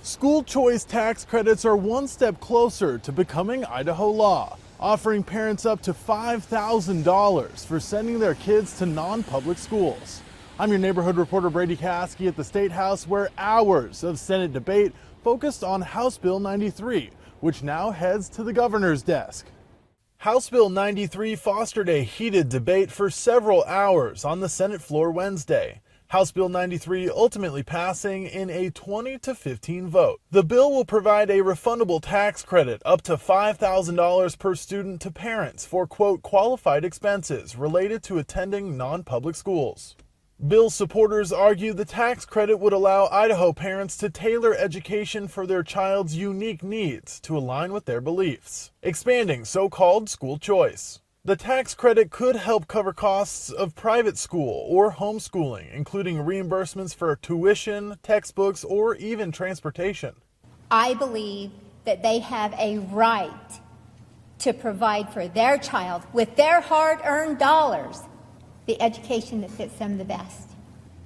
School choice tax credits are one step closer to becoming Idaho law, offering parents up to $5,000 for sending their kids to non-public schools. I'm your neighborhood reporter Brady Caskey at the State House, where hours of Senate debate focused on House Bill 93, which now heads to the governor's desk. House Bill 93 fostered a heated debate for several hours on the Senate floor Wednesday. House Bill 93 ultimately passing in a 20-15 vote. The bill will provide a refundable tax credit up to $5,000 per student to parents for, quote, qualified expenses related to attending non-public schools. Bill supporters argue the tax credit would allow Idaho parents to tailor education for their child's unique needs to align with their beliefs, expanding so-called school choice. The tax credit could help cover costs of private school or homeschooling, including reimbursements for tuition, textbooks, or even transportation. I believe that they have a right to provide for their child, with their hard-earned dollars, the education that fits them the best.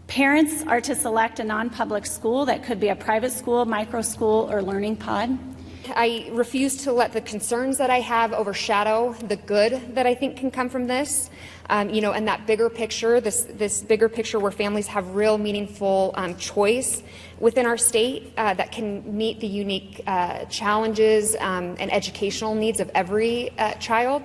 Parents are to select a non-public school that could be a private school, micro school, or learning pod. I refuse to let the concerns that I have overshadow the good that I think can come from this. And that bigger picture, this bigger picture where families have real meaningful choice within our state that can meet the unique challenges and educational needs of every child.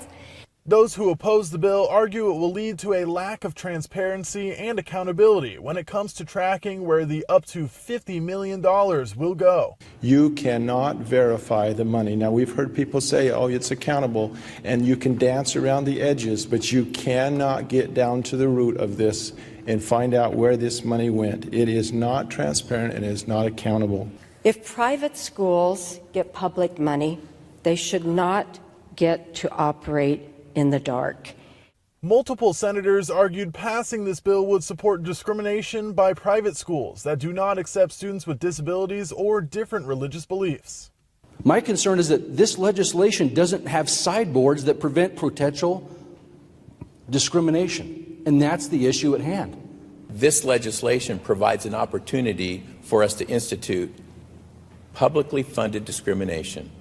Those who oppose the bill argue it will lead to a lack of transparency and accountability when it comes to tracking where the up to $50 million will go. You cannot verify the money. Now, we've heard people say, oh, it's accountable, and you can dance around the edges, but you cannot get down to the root of this and find out where this money went. It is not transparent and it is not accountable. If private schools get public money, they should not get to operate in the dark. Multiple senators argued passing this bill would support discrimination by private schools that do not accept students with disabilities or different religious beliefs. My concern is that this legislation doesn't have sideboards that prevent potential discrimination, and that's the issue at hand. This legislation provides an opportunity for us to institute publicly funded discrimination.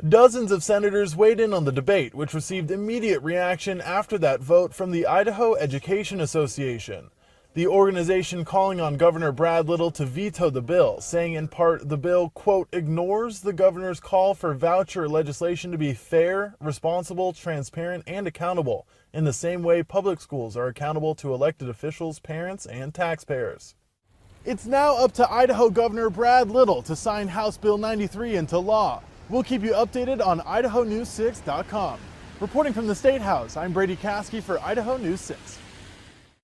Dozens of senators weighed in on the debate, which received immediate reaction after that vote from the Idaho Education Association. The organization calling on Governor Brad Little to veto the bill, saying in part the bill, quote, ignores the governor's call for voucher legislation to be fair, responsible, transparent, and accountable, in the same way public schools are accountable to elected officials, parents, and taxpayers. It's now up to Idaho Governor Brad Little to sign House Bill 93 into law. We'll keep you updated on IdahoNews6.com. Reporting from the State House, I'm Brady Caskey for Idaho News 6.